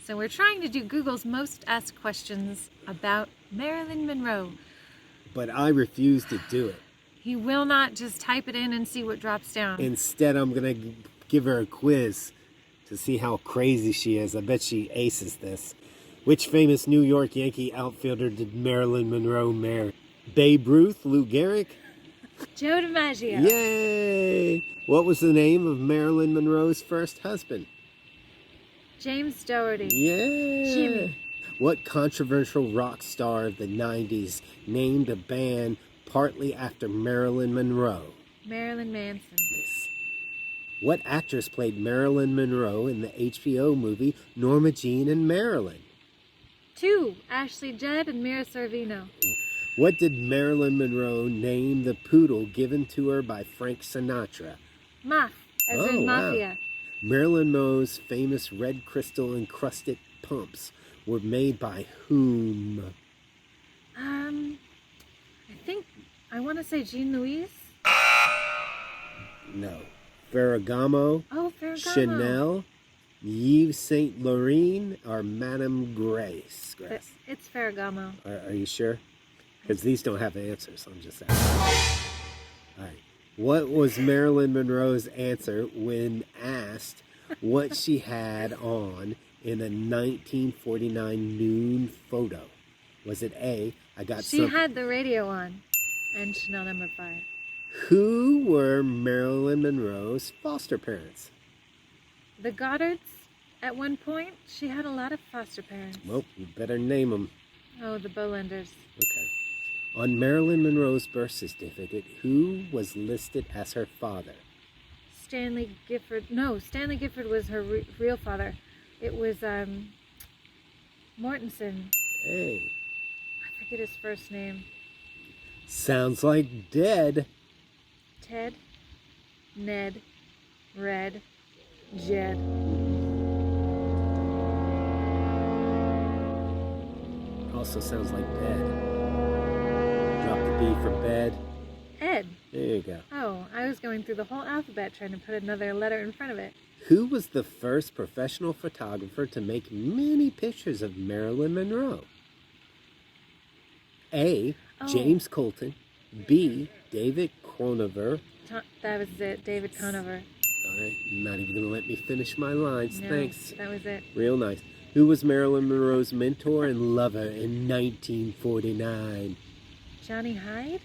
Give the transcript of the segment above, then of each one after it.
So we're trying to do Google's most asked questions about Marilyn Monroe. But I refuse to do it. He will not just type it in and see what drops down. Instead, I'm going to give her a quiz to see how crazy she is. I bet she aces this. Which famous New York Yankee outfielder did Marilyn Monroe marry? Babe Ruth, Lou Gehrig? Joe DiMaggio. Yay! What was the name of Marilyn Monroe's first husband? James Dougherty. Yeah! Jimmy. What controversial rock star of the 90s named a band partly after Marilyn Monroe? Marilyn Manson. Nice. What actress played Marilyn Monroe in the HBO movie Norma Jean and Marilyn? 2. Ashley Judd and Mira Sorvino. What did Marilyn Monroe name the poodle given to her by Frank Sinatra? Muff, as in Mafia. Wow. Marilyn Monroe's famous red crystal encrusted pumps were made by whom? I want to say Jean Louise. No. Ferragamo, Oh, Ferragamo. Chanel, Yves Saint Laurent, or Madame Grace? It's Ferragamo. Are you sure? Because these don't have answers. I'm just asking. All right. What was Marilyn Monroe's answer when asked what she had on in a 1949 noon photo? Was it A, She had the radio on, and Chanel No. 5. Who were Marilyn Monroe's foster parents? The Goddards, at one point, she had a lot of foster parents. Well, you better name them. Oh, the Bolenders. Okay. On Marilyn Monroe's birth certificate, who was listed as her father? Stanley Gifford. No, Stanley Gifford was her real father. It was Mortensen. Hey. I forget his first name. Sounds like dead. Ted, Ned, Red, Jed. Also sounds like bed. Drop the B for bed. Ed. There you go. Oh, I was going through the whole alphabet trying to put another letter in front of it. Who was the first professional photographer to make many pictures of Marilyn Monroe? A. James Colton. B. David Conover. That was it, David Conover. All right, not even going to let me finish my lines. No, Thanks. that was it. Real nice. Who was Marilyn Monroe's mentor and lover in 1949? Johnny Hyde?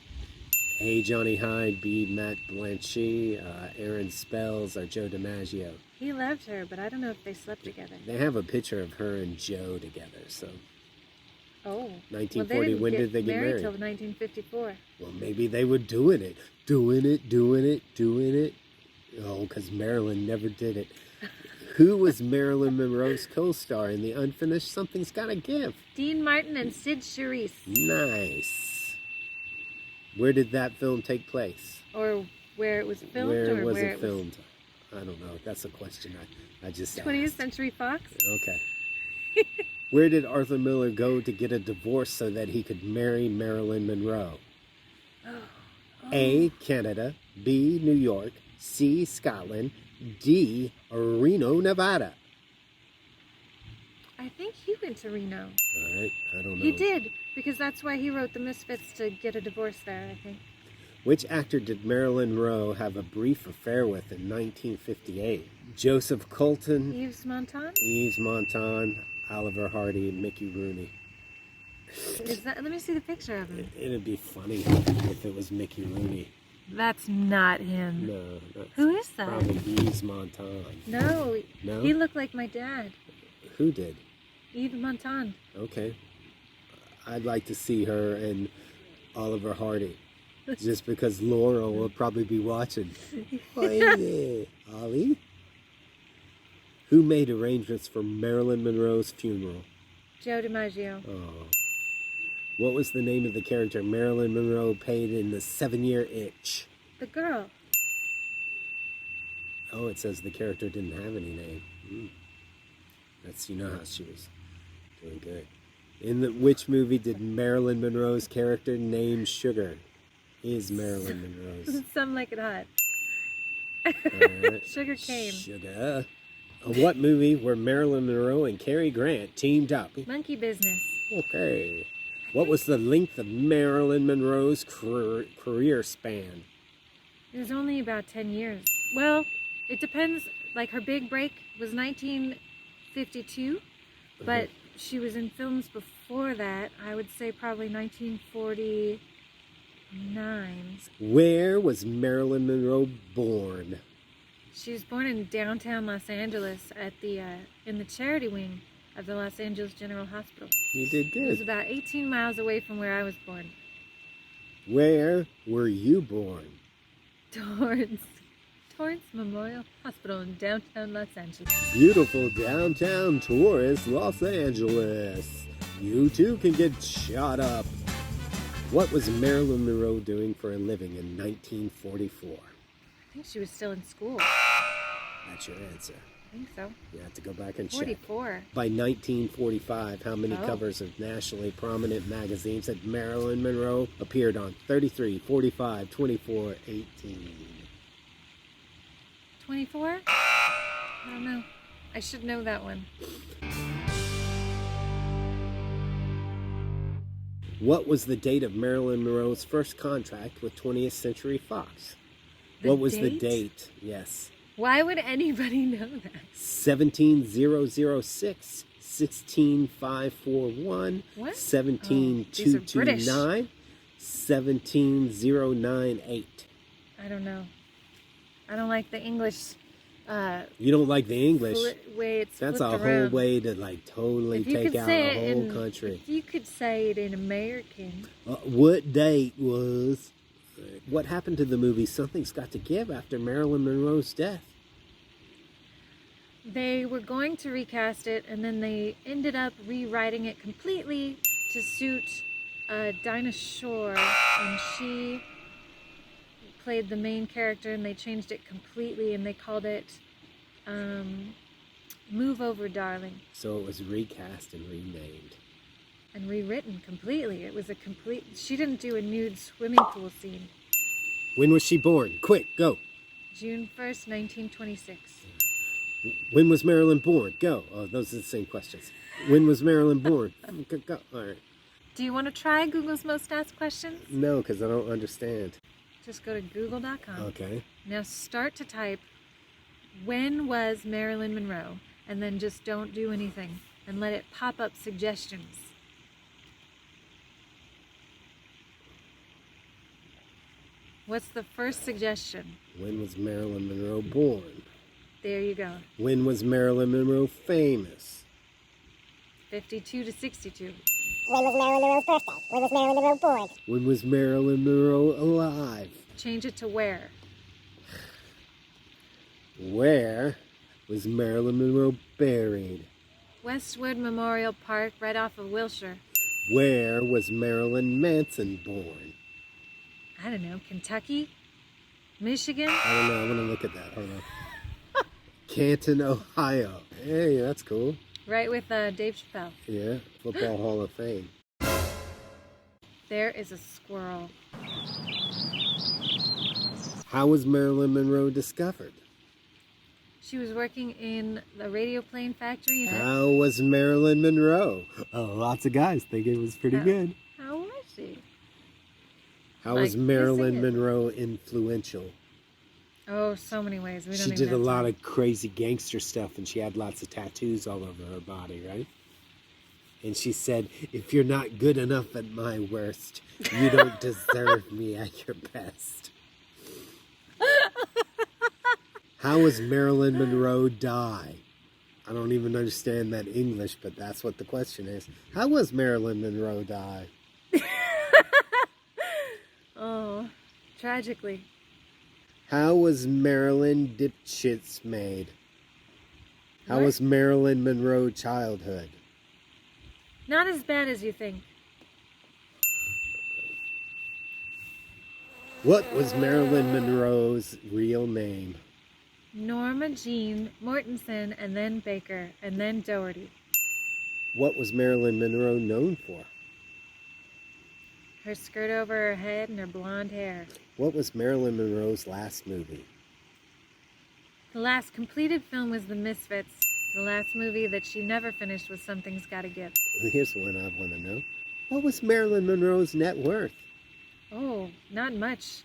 A. Johnny Hyde. B. Matt Blanchie. Aaron Spells or Joe DiMaggio. He loved her, but I don't know if they slept together. They have a picture of her and Joe together, so... Oh. 1940, when did they get married? Until 1954. Well, maybe they were doing it. Oh, because Marilyn never did it. Who was Marilyn Monroe's co-star in the unfinished Something's Gotta Give? Dean Martin and Sid Charisse. Nice. Where did that film take place? Or where it was filmed? Where was it filmed? I don't know. That's a question I just asked. 20th Century Fox? Okay. Where did Arthur Miller go to get a divorce so that he could marry Marilyn Monroe? A. Canada. B. New York. C. Scotland. D. Reno, Nevada. I think he went to Reno. All right, I don't know. He did, because that's why he wrote The Misfits, to get a divorce there, I think. Which actor did Marilyn Monroe have a brief affair with in 1958? Joseph Colton. Yves Montand. Oliver Hardy, Mickey Rooney. Let me see the picture of him. It'd be funny if it was Mickey Rooney. That's not him. No. Who is that? Probably Yves Montand. No. No? He looked like my dad. Who did? Yves Montand. Okay. I'd like to see her and Oliver Hardy. Just because Laura will probably be watching. Hey, Ollie? Who made arrangements for Marilyn Monroe's funeral? Joe DiMaggio. Oh. What was the name of the character Marilyn Monroe played in The 7-Year Itch? The girl. Oh, it says the character didn't have any name. That's, how she was doing good. In which movie did Marilyn Monroe's character name Sugar? Is Marilyn Monroe's? Some Like It Hot. Right. Sugar cane. Sugar. What movie were Marilyn Monroe and Cary Grant teamed up? Monkey Business. Okay. What was the length of Marilyn Monroe's career span? It was only about 10 years. Well, it depends. Like, her big break was 1952, but she was in films before that. I would say probably 1949. Where was Marilyn Monroe born? She was born in downtown Los Angeles at the in the charity wing of the Los Angeles General Hospital. You did It was good. about 18 miles away from where I was born. Where were you born? Torrance Memorial Hospital in downtown Los Angeles. Beautiful downtown Torrance, Los Angeles. You too can get shot up. What was Marilyn Monroe doing for a living in 1944? I think she was still in school. That's your answer. I think so. You have to go back and check. 44. By 1945, how many Oh. covers of nationally prominent magazines had Marilyn Monroe appeared on? 33, 45, 24, 18. 24? I don't know. I should know that one. What was the date of Marilyn Monroe's first contract with 20th Century Fox? The What was the date? date? Yes. Why would anybody know that? 17006, 16541, What? 17229, 17098. I don't know. I don't like the English You don't like the English? way it's That's flipped a whole around. way to like totally If you take could out say a it whole in, country. If you could say it in American. What date was? What happened to the movie Something's Got to Give after Marilyn Monroe's death? They were going to recast it, and then they ended up rewriting it completely to suit Dinah Shore, and she played the main character, and they changed it completely, and they called it Move Over, Darling, So it was recast and renamed. and rewritten completely. It was a complete... She didn't do a nude swimming pool scene. When was she born? Quick, go. June 1st, 1926. When was Marilyn born? Go. Oh, those are the same questions. When was Marilyn born? Go. All right. Do you want to try Google's Most Asked Questions? No, because I don't understand. Just go to google.com. Okay. Now start to type, when was Marilyn Monroe? And then just don't do anything. And let it pop up suggestions. What's the first suggestion? When was Marilyn Monroe born? There you go. When was Marilyn Monroe famous? 52 to 62. When was Marilyn Monroe's birthday? When was Marilyn Monroe born? When was Marilyn Monroe alive? Change it to where? Where was Marilyn Monroe buried? Westwood Memorial Park, right off of Wilshire. Where was Marilyn Manson born? I don't know, Kentucky? Michigan? I don't know. I'm going to look at that. Hold on. Canton, Ohio. Hey, that's cool. Right with Dave Chappelle. Yeah, Football Hall of Fame. There is a squirrel. How was Marilyn Monroe discovered? She was working in the radio plane factory. How was Marilyn Monroe? Oh, lots of guys think it was pretty good. How was she? How Like, was Marilyn missing it. Monroe influential? Oh, so many ways. We don't She even did a have lot time. of crazy gangster stuff, and she had lots of tattoos all over her body, right? And she said, if you're not good enough at my worst, you don't deserve me at your best. How was Marilyn Monroe die? I don't even understand that English, but that's what the question is. How was Marilyn Monroe die? Oh, tragically. How was Marilyn Dipshits made? How What? was Marilyn Monroe childhood? Not as bad as you think. What was Marilyn Monroe's real name? Norma Jean Mortensen, and then Baker, and then Doherty. What was Marilyn Monroe known for? Her skirt over her head and her blonde hair. What was Marilyn Monroe's last movie? The last completed film was The Misfits. The last movie that she never finished was Something's Gotta Give. Here's one I want to know. What was Marilyn Monroe's net worth? Oh, not much.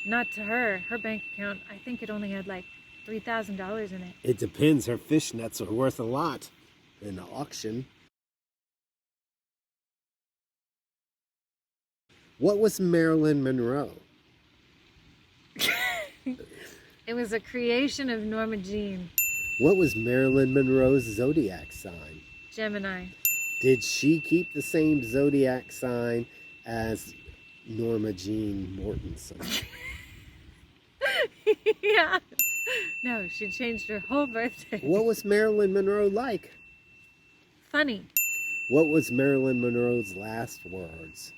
Not to her. Her bank account, I think it only had like $3,000 in it. It depends. Her fishnets are worth a lot in the auction. What was Marilyn Monroe? It was a creation of Norma Jean. What was Marilyn Monroe's zodiac sign? Gemini. Did she keep the same zodiac sign as Norma Jean Mortensen? Yeah. No, she changed her whole birthday. What was Marilyn Monroe like? Funny. What was Marilyn Monroe's last words?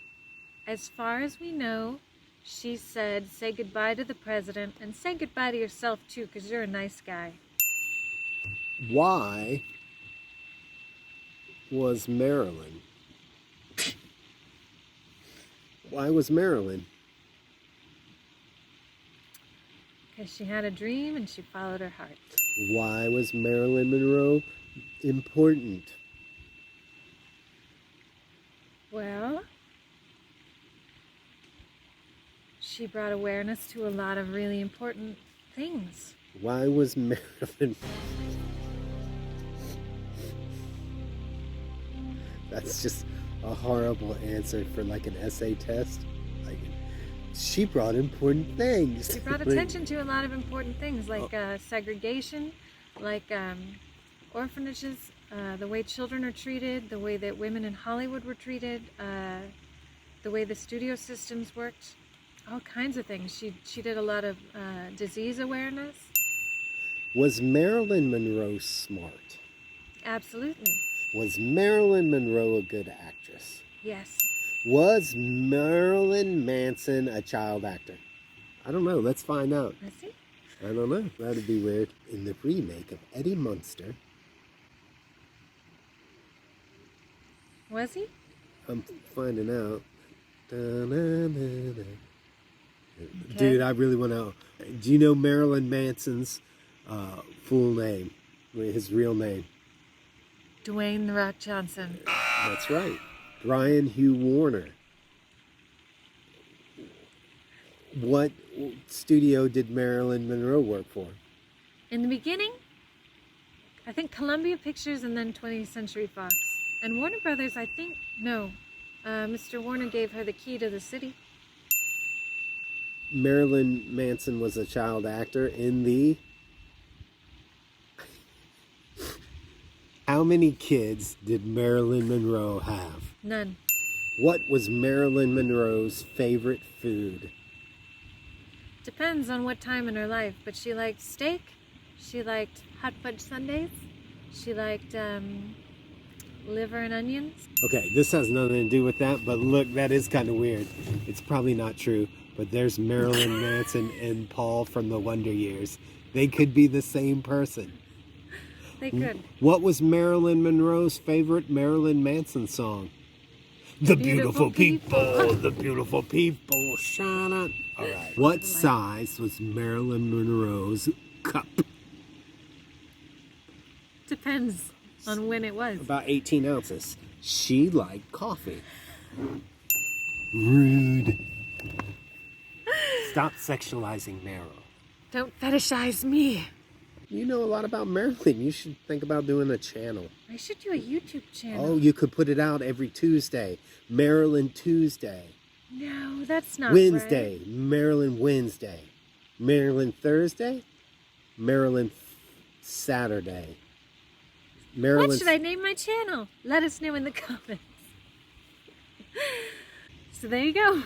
As far as we know, she said, say goodbye to the president and say goodbye to yourself too, because you're a nice guy. Why was Marilyn? Why was Marilyn? Because she had a dream and she followed her heart. Why was Marilyn Monroe important? Well, she brought awareness to a lot of really important things. Why was Marilyn... That's just a horrible answer for like an essay test. Like, she brought important things. She brought attention to a lot of important things, like segregation, like orphanages, the way children are treated, the way that women in Hollywood were treated, the way the studio systems worked, all kinds of things. She did a lot of disease awareness. Was Marilyn Monroe smart? Absolutely. Was Marilyn Monroe a good actress? Yes. Was Marilyn Manson a child actor? I don't know. Let's find out. Let's see. I don't know. That'd be weird. In the remake of Eddie Munster, Was he? I'm finding out. Da-na-na-na. Okay. Dude, I really want to know. Do you know Marilyn Manson's full name? His real name? Dwayne "The Rock" Johnson. That's right. Brian Hugh Warner. What studio did Marilyn Monroe work for? In the beginning, I think Columbia Pictures and then 20th Century Fox. And Warner Brothers, I think, no. Mr. Warner gave her the key to the city. Marilyn Manson was a child actor in the... How many kids did Marilyn Monroe have? None. What was Marilyn Monroe's favorite food? Depends on what time in her life, but she liked steak, she liked hot fudge sundaes, she liked liver and onions. Okay, this has nothing to do with that, but look, that is kind of weird. It's probably not true, but there's Marilyn Manson and Paul from the Wonder Years. They could be the same person. They could. What was Marilyn Monroe's favorite Marilyn Manson song? The beautiful people, the beautiful people, shine on. All right. What size was Marilyn Monroe's cup? Depends on when it was. About 18 ounces. She liked coffee. Rude. Stop sexualizing Meryl. Don't fetishize me. You know a lot about Marilyn. You should think about doing a channel. I should do a YouTube channel. Oh, you could put it out every Tuesday. Marilyn Tuesday. No, that's not Wednesday. right. Marilyn Wednesday. Marilyn Thursday. Marilyn Saturday. Marilyn. What should I name my channel? Let us know in the comments. So there you go.